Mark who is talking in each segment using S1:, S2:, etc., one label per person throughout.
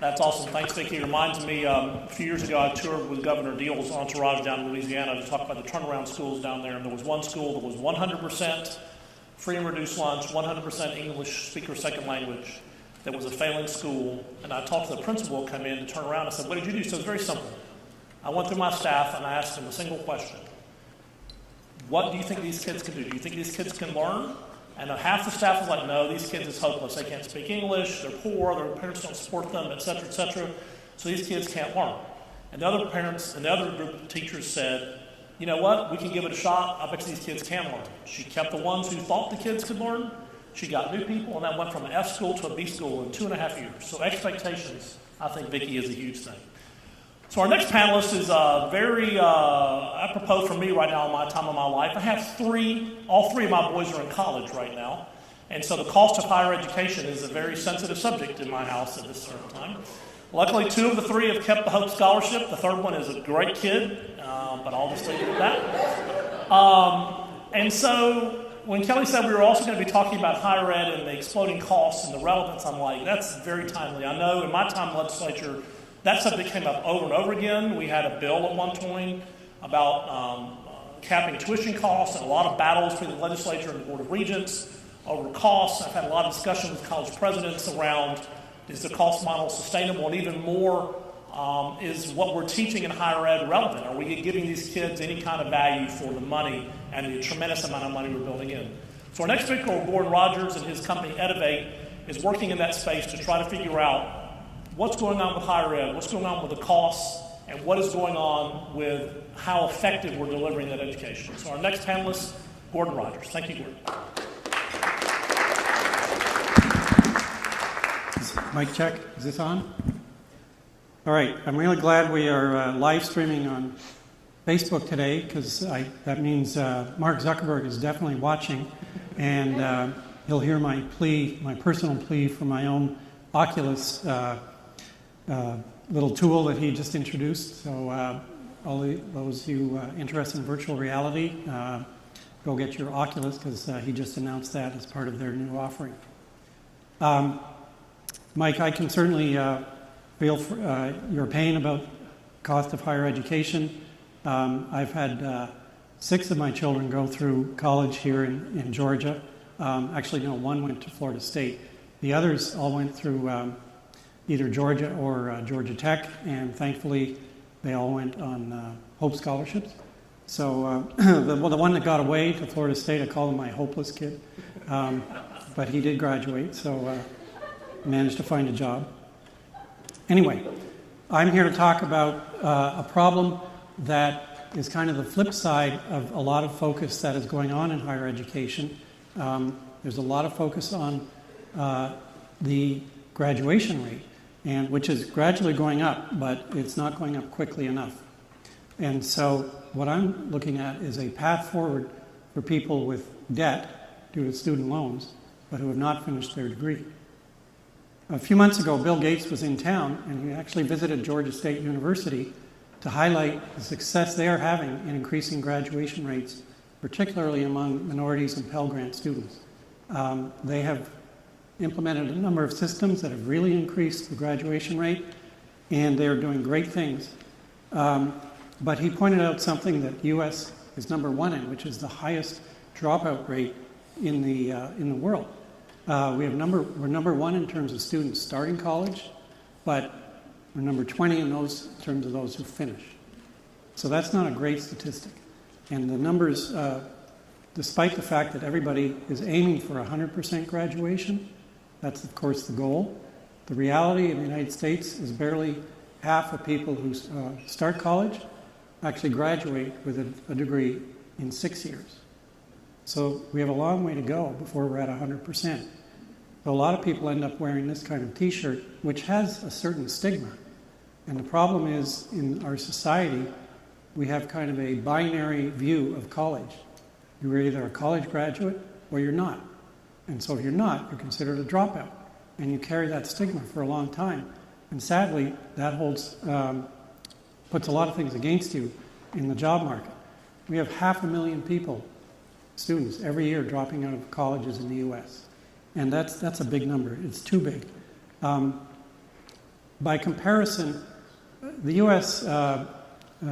S1: That's awesome. Thanks, Vicki. It reminds me, a few years ago, I toured with Governor Deal's entourage down in Louisiana to talk about the turnaround schools down there. And there was one school that was 100% free and reduced lunch, 100% English speaker second language, that was a failing school. And I talked to the principal come in to turn around. I said, what did you do? So it was very simple. I went through my staff and I asked them a single question. What do you think these kids can do? Do you think these kids can learn? And half the staff was like, no, these kids is hopeless. They can't speak English, they're poor, their parents don't support them, et cetera, so these kids can't learn. And the other parents and the other group of teachers said, you know what, we can give it a shot, I bet these kids can learn. She kept the ones who thought the kids could learn, she got new people, and that went from an F school to a B school in 2.5 years. So expectations, I think, Vicki, is a huge thing. So our next panelist is very apropos for me right now in my time of my life. I have all three of my boys are in college right now. And so the cost of higher education is a very sensitive subject in my house at this certain time. Luckily, 2 of the 3 have kept the Hope Scholarship. The third one is a great kid, but I'll just leave it at that. And so when Kelly said we were also going to be talking about higher ed and the exploding costs and the relevance, I'm like, that's very timely. I know in my time in the legislature, that subject came up over and over again. We had a bill at one point about capping tuition costs and a lot of battles between the legislature and the Board of Regents over costs. I've had a lot of discussion with college presidents around, is the cost model sustainable? And even more, is what we're teaching in higher ed relevant? Are we giving these kids any kind of value for the money and the tremendous amount of money we're building in? So our next speaker, Gordon Rogers, and his company Edivate, is working in that space to try to figure out what's going on with higher ed, what's going on with the costs, and what is going on with how effective we're delivering that education. So our next panelist, Gordon Rogers. Thank you, Gordon.
S2: Mic check. Is this on? All right. I'm really glad we are live streaming on Facebook today because that means Mark Zuckerberg is definitely watching, and he'll hear my personal plea for my own Oculus little tool that he just introduced. So all those who interested in virtual reality, go get your Oculus because he just announced that as part of their new offering. Mike, I can certainly feel your pain about cost of higher education. I've had 6 of my children go through college here in Georgia. Actually, no, 1 went to Florida State. The others all went through either Georgia or Georgia Tech, and thankfully they all went on Hope Scholarships. So the one that got away to Florida State, I call him my hopeless kid, but he did graduate, so managed to find a job. Anyway, I'm here to talk about a problem that is kind of the flip side of a lot of focus that is going on in higher education. There's a lot of focus on the graduation rate, and which is gradually going up, but it's not going up quickly enough. And so what I'm looking at is a path forward for people with debt due to student loans, but who have not finished their degree. A few months ago, Bill Gates was in town, and he actually visited Georgia State University to highlight the success they are having in increasing graduation rates, particularly among minorities and Pell Grant students. They have implemented a number of systems that have really increased the graduation rate, and they are doing great things. But he pointed out something that U.S. is number 1 in, which is the highest dropout rate in the world. We're number 1 in terms of students starting college, but we're number 20 in terms of those who finish. So that's not a great statistic. And the numbers, despite the fact that everybody is aiming for 100% graduation, that's of course the goal. The reality in the United States is barely half of people who start college actually graduate with a degree in 6 years. So we have a long way to go before we're at 100%. So a lot of people end up wearing this kind of t-shirt, which has a certain stigma. And the problem is, in our society, we have kind of a binary view of college. You're either a college graduate or you're not. And so if you're not, you're considered a dropout. And you carry that stigma for a long time. And sadly, that puts a lot of things against you in the job market. We have 500,000 people, students, every year dropping out of colleges in the U.S. And that's a big number. It's too big. by comparison, the U.S.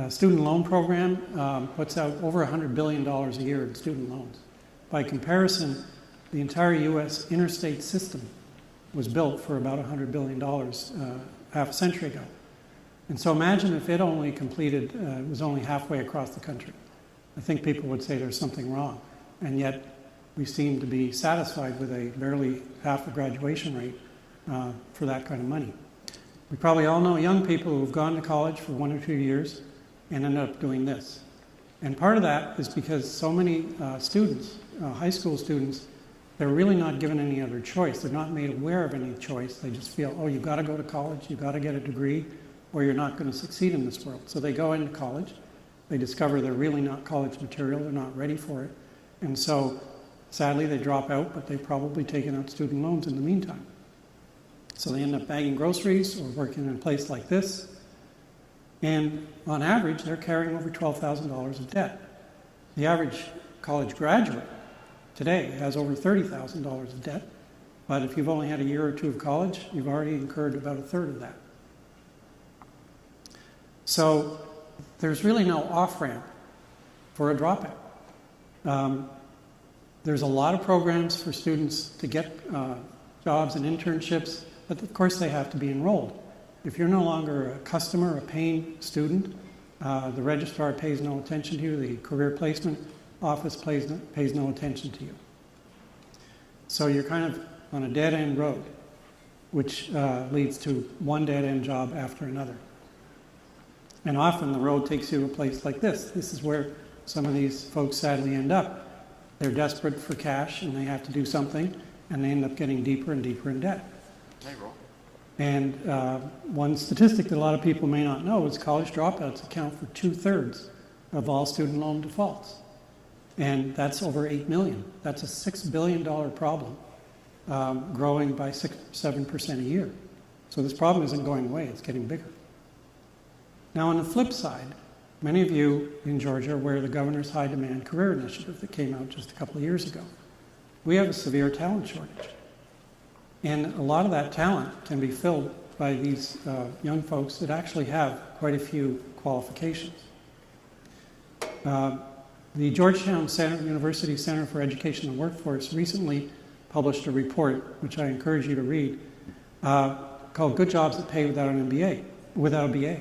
S2: Student loan program puts out over $100 billion a year in student loans. By comparison, the entire U.S. interstate system was built for about $100 billion half a century ago. And so imagine if it only completed, was only halfway across the country. I think people would say there's something wrong. And yet we seem to be satisfied with a barely half a graduation rate for that kind of money. We probably all know young people who've gone to college for 1 or 2 years and ended up doing this. And part of that is because so many students, high school students, they're really not given any other choice. They're not made aware of any choice. They just feel, oh, you've got to go to college, you've got to get a degree, or you're not going to succeed in this world. So they go into college. They discover they're really not college material. They're not ready for it. And so, sadly, they drop out, but they've probably taken out student loans in the meantime. So they end up bagging groceries or working in a place like this. And on average, they're carrying over $12,000 of debt. The average college graduate today has over $30,000 of debt. But if you've only had a year or two of college, you've already incurred about a third of that. So there's really no off-ramp for a dropout. There's a lot of programs for students to get jobs and internships, but of course they have to be enrolled. If you're no longer a customer, a paying student, the registrar pays no attention to you, the career placement office pays no attention to you. So you're kind of on a dead-end road, which leads to one dead-end job after another. And often the road takes you to a place like this. This is where some of these folks sadly end up. They're desperate for cash and they have to do something, and they end up getting deeper and deeper in debt. And one statistic that a lot of people may not know is college dropouts account for 2/3 of all student loan defaults. And that's over 8 million. That's a $6 billion problem, growing by 6-7% a year. So this problem isn't going away, it's getting bigger. Now, on the flip side, many of you in Georgia are aware of the Governor's High Demand Career Initiative that came out just a couple of years ago. We have a severe talent shortage. And a lot of that talent can be filled by these young folks that actually have quite a few qualifications. The Georgetown University Center for Education and Workforce recently published a report, which I encourage you to read, called Good Jobs That Pay Without an MBA, without a BA.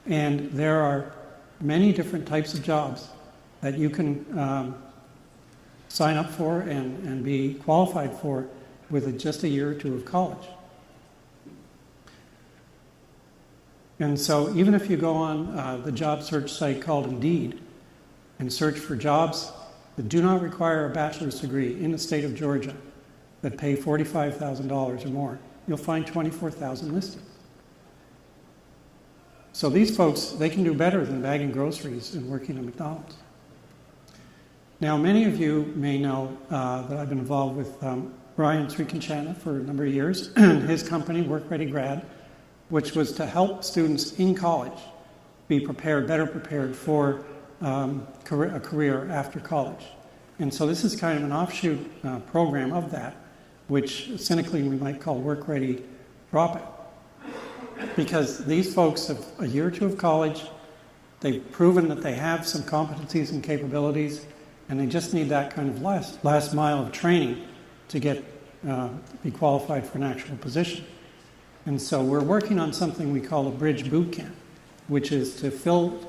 S2: And there are many different types of jobs that you can sign up for and be qualified for with just a year or two of college. And so even if you go on the job search site called Indeed and search for jobs that do not require a bachelor's degree in the state of Georgia that pay $45,000 or more, you'll find 24,000 listed. So these folks, they can do better than bagging groceries and working at McDonald's. Now, many of you may know that I've been involved with Brian Srikanchana for a number of years, and his company, Work Ready Grad, which was to help students in college be prepared, better prepared for a career after college. And so this is kind of an offshoot program of that, which cynically we might call Work Ready Dropout. Because these folks have a year or two of college, they've proven that they have some competencies and capabilities, and they just need that kind of last mile of training to be qualified for an actual position. And so we're working on something we call a bridge boot camp, which is to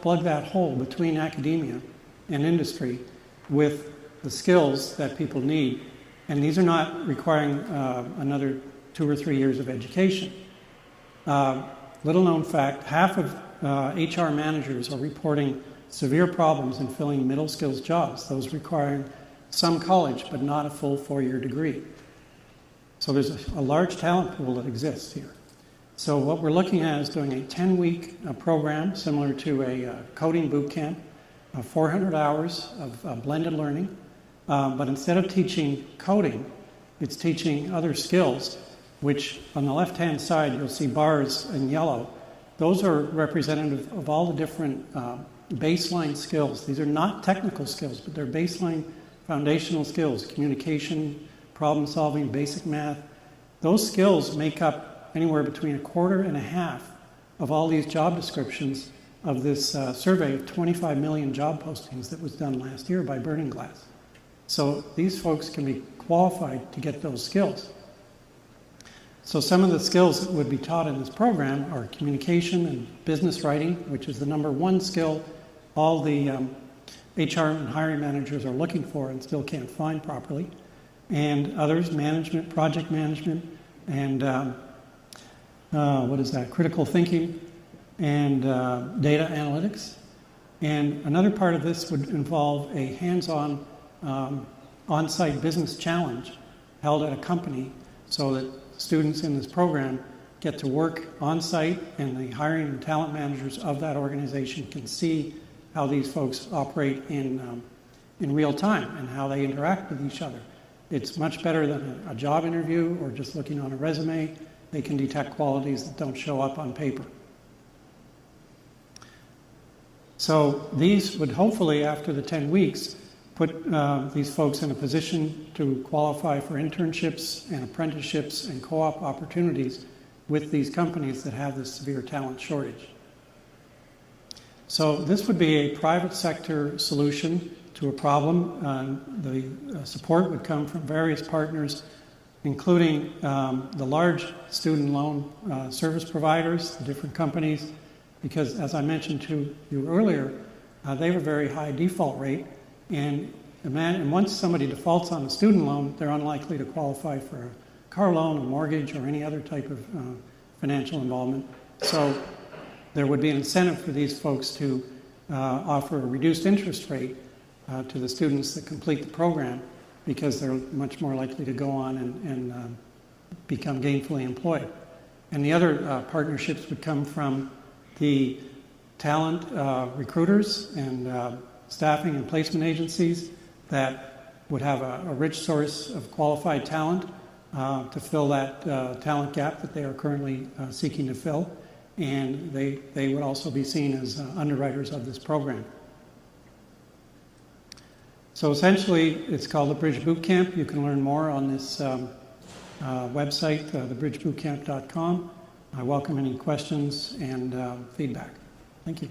S2: plug that hole between academia and industry with the skills that people need. And these are not requiring another 2 or 3 years of education. Little known fact, half of HR managers are reporting severe problems in filling middle skills jobs, those requiring some college but not a full 4-year degree. So there's a large talent pool that exists here. So what we're looking at is doing a 10-week program similar to a coding boot camp, 400 hours of blended learning, but instead of teaching coding, it's teaching other skills, which on the left-hand side you'll see bars in yellow. Those are representative of all the different baseline skills. These are not technical skills, but they're baseline foundational skills: communication, problem solving, basic math. Those skills make up anywhere between a quarter and a half of all these job descriptions of this survey of 25 million job postings that was done last year by Burning Glass. So these folks can be qualified to get those skills. So some of the skills that would be taught in this program are communication and business writing, which is the #1 skill all the HR and hiring managers are looking for and still can't find properly. And others, management, project management, and critical thinking, and data analytics. And another part of this would involve a hands-on on-site business challenge held at a company so that students in this program get to work on-site, and the hiring and talent managers of that organization can see how these folks operate in real time and how they interact with each other. It's much better than a job interview or just looking on a resume. They can detect qualities that don't show up on paper. So these would hopefully, after the 10 weeks, put these folks in a position to qualify for internships and apprenticeships and co-op opportunities with these companies that have this severe talent shortage. So this would be a private sector solution to a problem. The support would come from various partners, including the large student loan service providers, the different companies, because as I mentioned to you earlier, they have a very high default rate, and once somebody defaults on a student loan, they're unlikely to qualify for a car loan, a mortgage, or any other type of financial involvement. So there would be an incentive for these folks to offer a reduced interest rate to the students that complete the program, because they're much more likely to go on and become gainfully employed. And the other partnerships would come from the talent recruiters and staffing and placement agencies that would have a rich source of qualified talent to fill that talent gap that they are currently seeking to fill. And they would also be seen as underwriters of this program. So essentially, it's called the Bridge Bootcamp. You can learn more on this website, thebridgebootcamp.com. I welcome any questions and feedback. Thank you.